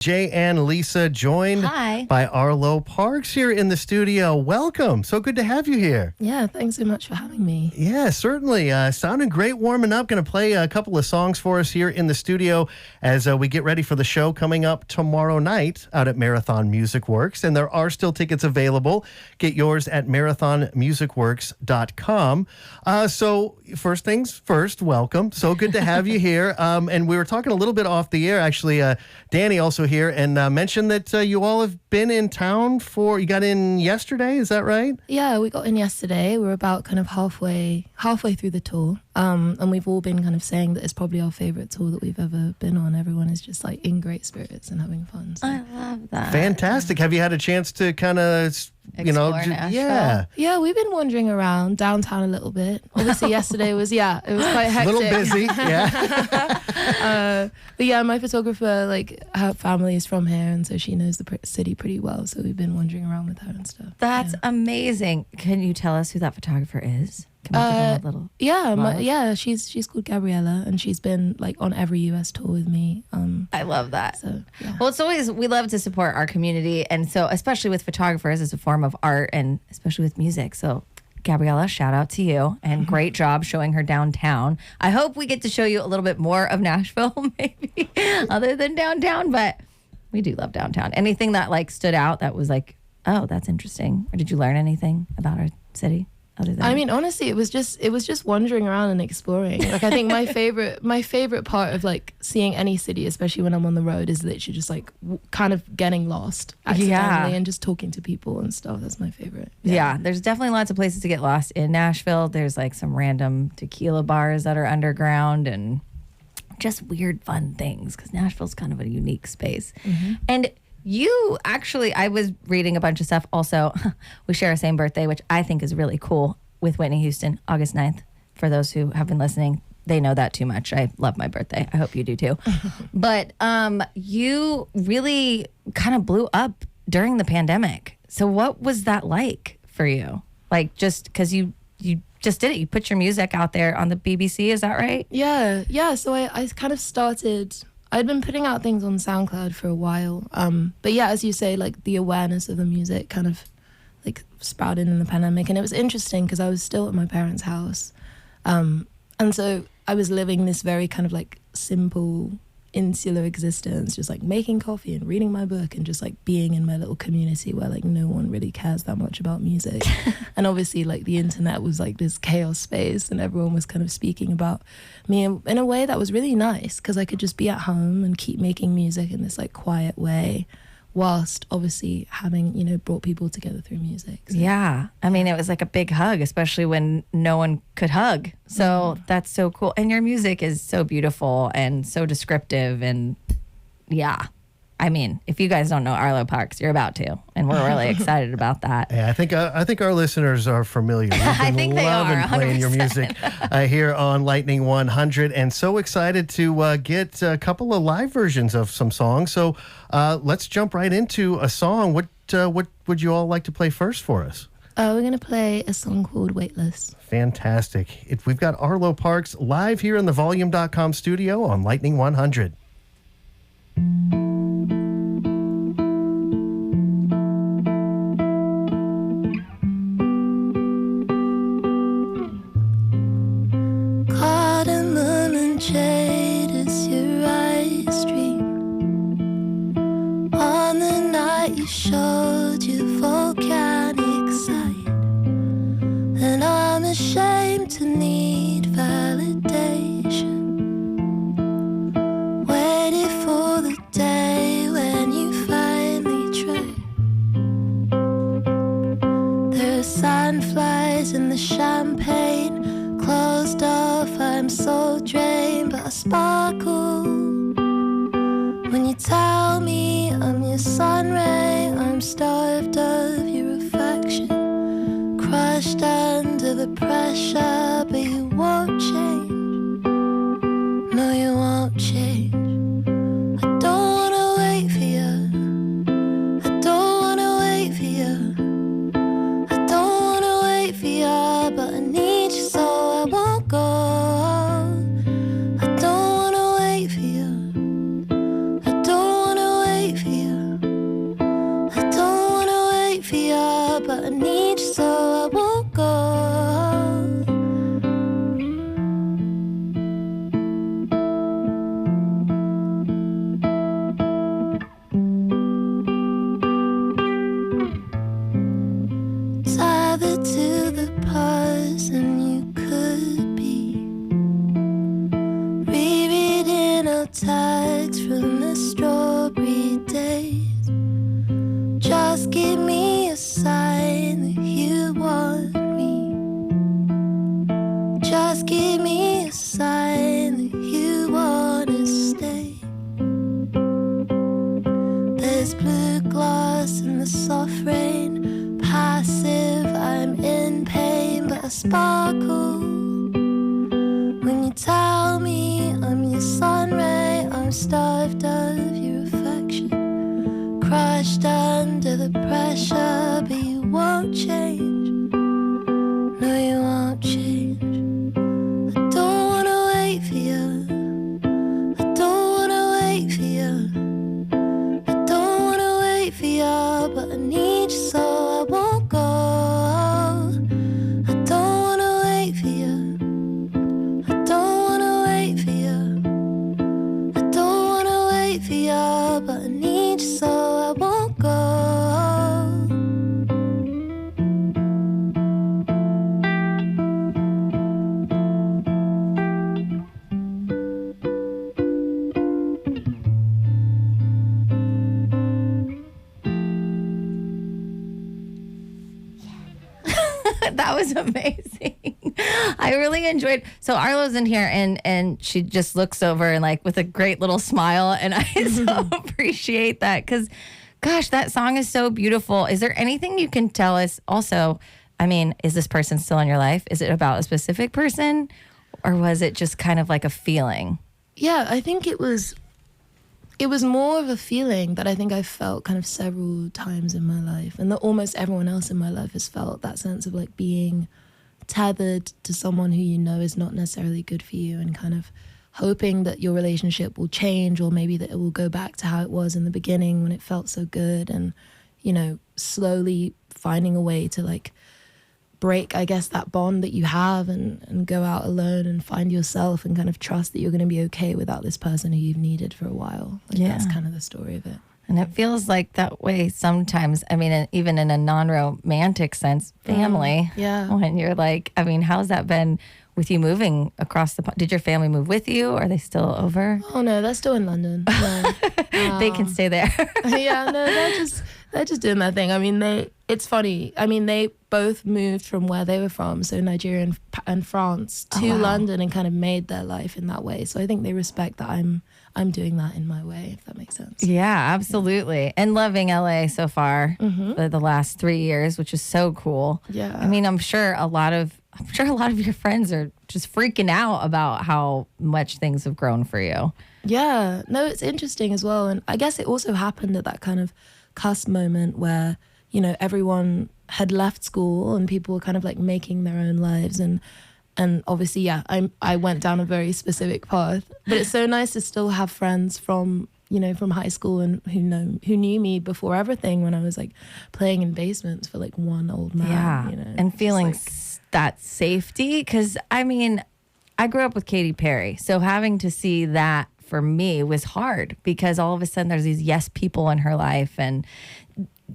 Jay and Lisa, joined Hi. by Arlo Parks here in the studio. Welcome. So good to have you here. Yeah, thanks so much for having me. Yeah, certainly. Sounding great warming up. Going to play a couple of songs for us here in the studio as we get ready for the show coming up tomorrow night out at Marathon Music Works. And there are still tickets available. Get yours at marathonmusicworks.com. So first things first, welcome. So good to have you here. And we were talking a little bit off the air, actually. Danny also here and mentioned that you all have been in town you got in yesterday, is that right? Yeah, we got in yesterday. We're about kind of halfway through the tour. And we've all been kind of saying that it's probably our favorite tour that we've ever been on. Everyone is just like in great spirits and having fun. So. I love that. Fantastic. Have you had a chance to kind of, Explore Nashville. Yeah, we've been wandering around downtown a little bit. Obviously yesterday was quite hectic. A little busy, yeah. But yeah, my photographer, like her family is from here, and so she knows the city pretty well. So we've been wandering around with her and stuff. That's amazing. Can you tell us who that photographer is? Can we give him a little? Yeah, she's called Gabriella, and she's been like on every US tour with me. I love that. So yeah. Well, we love to support our community, and so especially with photographers as a form of art, and especially with music. So Gabriella, shout out to you, and great job showing her downtown. I hope we get to show you a little bit more of Nashville, maybe other than downtown, but we do love downtown. Anything that like stood out that was like, oh, that's interesting, or did you learn anything about our city? I mean, honestly, it was just wandering around and exploring. Like, I think my favorite part of like seeing any city, especially when I'm on the road, is literally just like kind of getting lost accidentally and just talking to people and stuff. That's my favorite. Yeah, there's definitely lots of places to get lost in Nashville. There's like some random tequila bars that are underground and just weird, fun things because Nashville's kind of a unique space. Mm-hmm. And you actually, I was reading a bunch of stuff. Also, we share the same birthday, which I think is really cool with Whitney Houston, August 9th. For those who have been listening, they know that too much. I love my birthday. I hope you do too. But you really kind of blew up during the pandemic. So what was that like for you? Like just because you just did it. You put your music out there on the BBC. Is that right? Yeah. So I kind of started... I'd been putting out things on SoundCloud for a while. But yeah, as you say, like the awareness of the music kind of like sprouted in the pandemic. And it was interesting because I was still at my parents' house. And so I was living this very kind of like simple, insular existence, just like making coffee and reading my book and just like being in my little community where like no one really cares that much about music. And obviously like the internet was like this chaos space and everyone was kind of speaking about me in a way that was really nice because I could just be at home and keep making music in this like quiet way whilst obviously having, brought people together through music. So. Yeah. I mean, it was like a big hug, especially when no one could hug. So that's so cool. And your music is so beautiful and so descriptive. And yeah, I mean, if you guys don't know Arlo Parks, you're about to. And we're really excited about that. Yeah, I think our listeners are familiar. I think they are, 100%. Playing your music here on Lightning 100, and so excited to get a couple of live versions of some songs. So let's jump right into a song. What would you all like to play first for us? We're going to play a song called Weightless. Fantastic. We've got Arlo Parks live here in the Volume.com studio on Lightning 100. Shade as your eyes dream on the night you showed your volcanic side, and I'm ashamed to need validation. Waited for the day when you finally try. There are sandflies in the champagne, closed off, I'm so drained, but I sparkle when you tell me I'm your sun ray. I'm starved of your affection, crushed under the pressure, but you won't change. No, you won't change. I don't wanna wait for you. I don't wanna wait for you. I don't wanna wait for you, but I need you so I won't go. I don't wanna wait for you. I don't wanna wait Just give me a sign that you want me. Just give me a sign that you wanna stay. There's blue glass in the soft rain. Passive, I'm in pain, but I sparkle when you tell me I'm your sun ray. I'm starved of your affection, crushed under the pressure, but you won't change. No, you won't change. I don't wanna wait for you. I don't wanna wait for you. I don't wanna wait for you, but I need you so I won't go. I don't wanna wait for you. I don't wanna wait for you. I don't wanna wait for you, but I need you so I won't go. That was amazing. I really enjoyed. So Arlo's in here and she just looks over and like with a great little smile, and I so appreciate that because, gosh, that song is so beautiful. Is there anything you can tell us? Also, I mean, is this person still in your life? Is it about a specific person, or was it just kind of like a feeling? Yeah, I think it was more of a feeling that I think I felt kind of several times in my life, and that almost everyone else in my life has felt, that sense of like being tethered to someone who you know is not necessarily good for you, and kind of hoping that your relationship will change, or maybe that it will go back to how it was in the beginning when it felt so good, and, you know, slowly finding a way to like break, I guess, that bond that you have and go out alone and find yourself and kind of trust that you're going to be okay without this person who you've needed for a while. Like, that's kind of the story of it. And it feels like that way sometimes. I mean, even in a non-romantic sense, family. Yeah. When you're like, I mean, how's that been with you moving across the? Did your family move with you? Or are they still over? Oh no, they're still in London. No. They can stay there. Yeah, no, they're just doing their thing. I mean, it's funny. I mean, they both moved from where they were from, so Nigeria and France, to London, and kind of made their life in that way. So I think they respect that I'm doing that in my way, if that makes sense. Yeah, absolutely. Yeah. And loving LA so far for the last 3 years, which is so cool. Yeah. I mean, I'm sure a lot of your friends are just freaking out about how much things have grown for you. Yeah. No, it's interesting as well. And I guess it also happened at that kind of cusp moment where, you know, everyone had left school and people were kind of like making their own lives, and obviously, yeah, I went down a very specific path, but it's so nice to still have friends from, you know, from high school and who knew me before everything, when I was like playing in basements for like one old man. Yeah, you know, and feeling like, that safety, because I mean, I grew up with Katy Perry, so having to see that for me was hard, because all of a sudden there's these yes people in her life and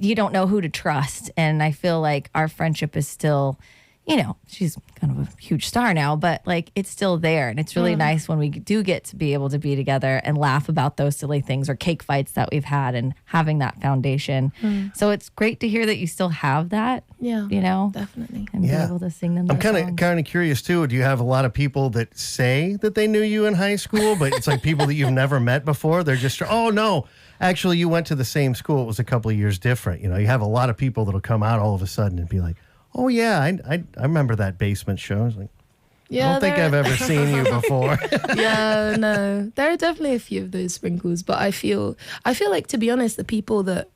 you don't know who to trust. And I feel like our friendship is still, you know, she's kind of a huge star now, but like it's still there. And it's really nice when we do get to be able to be together and laugh about those silly things or cake fights that we've had, and having that foundation. So it's great to hear that you still have that, yeah, you know, definitely. and be able to sing them. I'm kind of curious too. Do you have a lot of people that say that they knew you in high school, but it's like people that you've never met before? They're just, oh no, actually you went to the same school. It was a couple of years different. You know, you have a lot of people that'll come out all of a sudden and be like, oh yeah, I remember that basement show. I was like, Yeah, I don't think I've ever seen you before. Yeah, no, there are definitely a few of those sprinkles, but I feel like, to be honest, the people that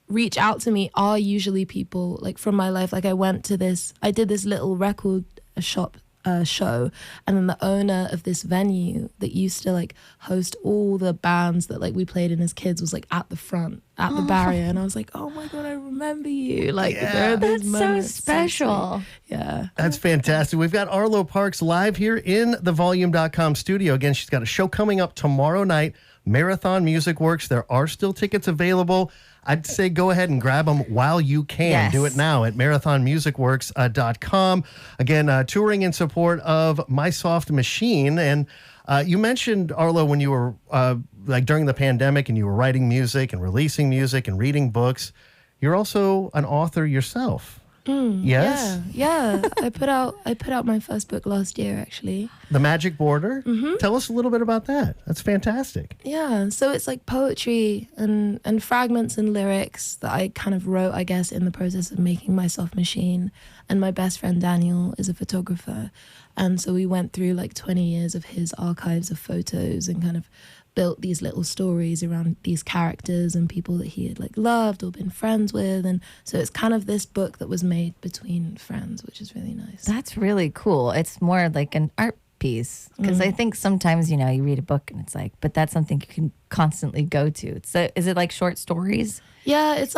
reach out to me are usually people like from my life. Like I did this little record shop show, and then the owner of this venue that used to like host all the bands that like we played in as kids was like at the front at the barrier, and I was like, oh my god, I remember you. Like there are those That's moments. so special. Yeah, That's fantastic. We've got Arlo Parks live here in the Volume.com studio. Again, she's got a show coming up tomorrow night, Marathon Music Works. There are still tickets available. I'd say go ahead and grab them while you can. Yes. Do it now at marathonmusicworks.com. Again, touring in support of My Soft Machine. And you mentioned, Arlo, when you were like during the pandemic and you were writing music and releasing music and reading books. you're also an author yourself. Yes? Yeah. I put out my first book last year, actually. The Magic Border? Tell us a little bit about that. That's fantastic. Yeah, so it's like poetry and fragments and lyrics that I kind of wrote, I guess, in the process of making my soft machine. And my best friend Daniel is a photographer. And so we went through like 20 years of his archives of photos and kind of built these little stories around these characters and people that he had like loved or been friends with. And so it's kind of this book that was made between friends, which is really nice. That's really cool. It's more like an art piece, because I think sometimes, you read a book and it's like, but that's something you can constantly go to. So is it like short stories? Yeah, it's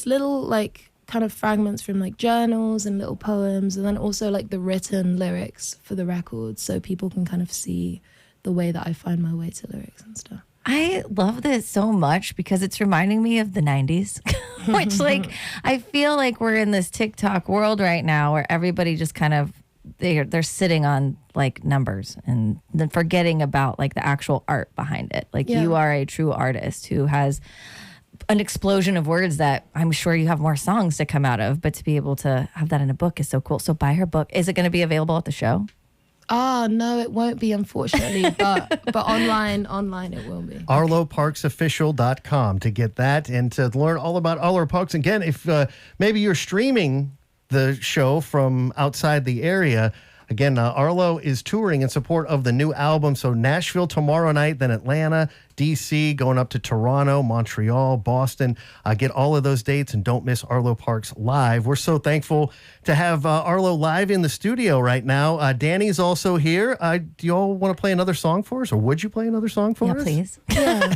little like kind of fragments from like journals and little poems, and then also like the written lyrics for the records, so people can kind of see the way that I find my way to lyrics and stuff. I love this so much because it's reminding me of the 90s, which like I feel like we're in this TikTok world right now where everybody just kind of they're sitting on like numbers and then forgetting about like the actual art behind it. Like you are a true artist who has an explosion of words that I'm sure you have more songs to come out of, but to be able to have that in a book is so cool. So buy her book. Is it going to be available at the show? No, it won't be, unfortunately, but online it will be. ArloParksOfficial.com to get that and to learn all about Arlo Parks. Again, if maybe you're streaming the show from outside the area, again, Arlo is touring in support of the new album. So Nashville tomorrow night, then Atlanta, D.C., going up to Toronto, Montreal, Boston. Get all of those dates and don't miss Arlo Parks live. We're so thankful to have Arlo live in the studio right now. Danny's also here. Do you all want to play another song for us, or would you play another song for us? Please. Yeah.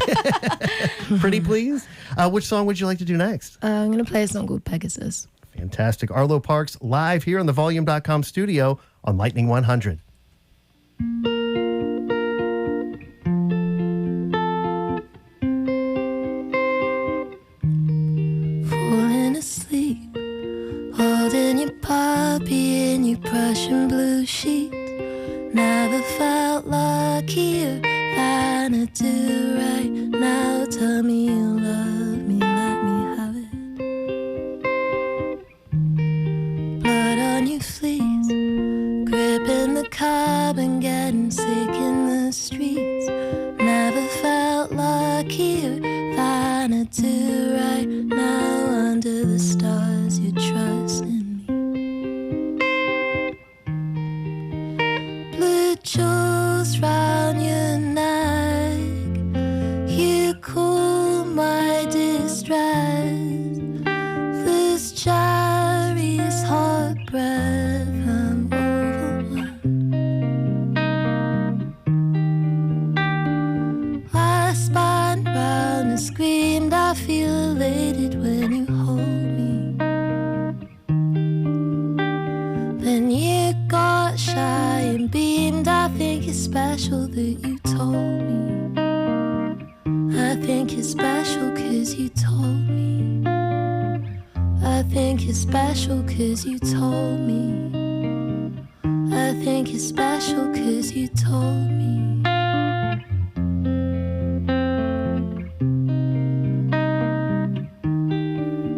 Pretty please. Which song would you like to do next? I'm going to play a song called Pegasus. Fantastic. Arlo Parks live here in the Volume.com studio on Lightning 100. Falling asleep, holding your puppy in your Prussian blue sheet. Never felt luckier than I do right now. Tell me you love me, let me have it. Blood on your fleece, gripping the curb and getting sick in the streets. Never felt luckier than I do right now. Under the stars, you trust in me. Blue jewels round your neck, you cool my distress. Loose cherries, hot breath, I'm overwhelmed. I spun round and screamed, I feel elated when you hold me. Then you got shy and beamed, I think it's special that you told me. I think it's special 'cause you told me. I think it's special 'cause you told me. I think it's special 'cause you told me.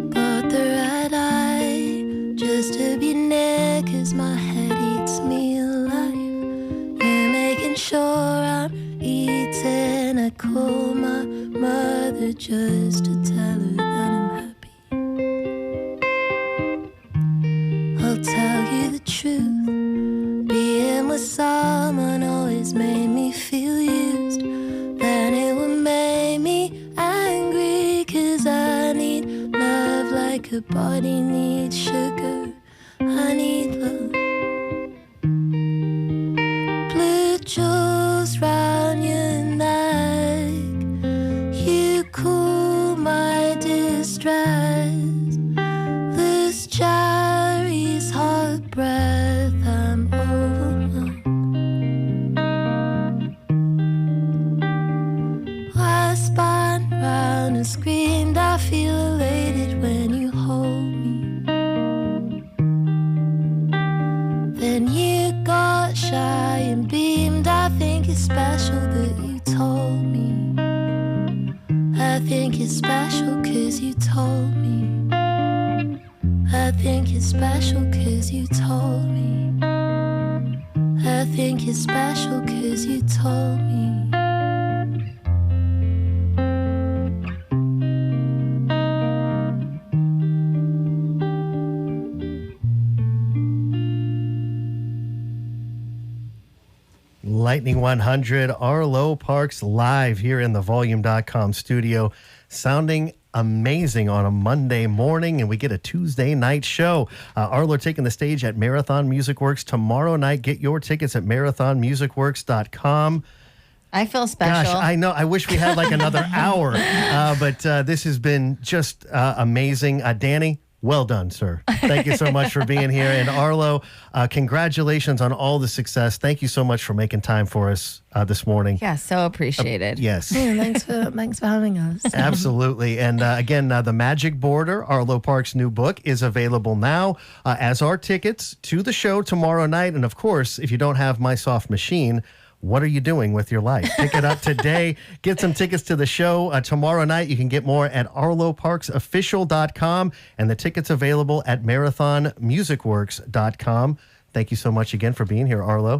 Got the red eye just to be near 'cause my head eats me alive. You're making sure I'm eating. I call my mother just to tell her that I'm happy. I'll tell you the truth, being with someone always made me feel used. Then it would make me angry 'cause I need love like a body needs sugar. I need love. Blue jewels round your neck, you cool my distress. Loose cherries, hot breath, I'm overwhelmed. I spun round and screamed, I feel elated when you hold me. Then you got shy and beamed, I think it's special that you told me. I think it's special 'cause you told me. think you're special 'cause you told me. I think you're special 'cause you told me. Lightning 100, Arlo Parks live here in the Volume.com studio, sounding amazing on a Monday morning, and we get a Tuesday night show. Arlo taking the stage at Marathon Music Works tomorrow night. Get your tickets at marathonmusicworks.com. I feel special. Gosh, I know. I wish we had like another hour, but this has been just amazing. Danny, well done, sir. Thank you so much for being here. And Arlo, congratulations on all the success. Thank you so much for making time for us this morning. Yeah, so appreciated. Yes. Yeah, thanks for having us. Absolutely. And again, The Magic Border, Arlo Parks' new book, is available now, as are tickets to the show tomorrow night. And of course, if you don't have My Soft Machine, what are you doing with your life? Pick it up today. Get some tickets to the show tomorrow night. You can get more at arloparksofficial.com, and the tickets available at marathonmusicworks.com. Thank you so much again for being here, Arlo.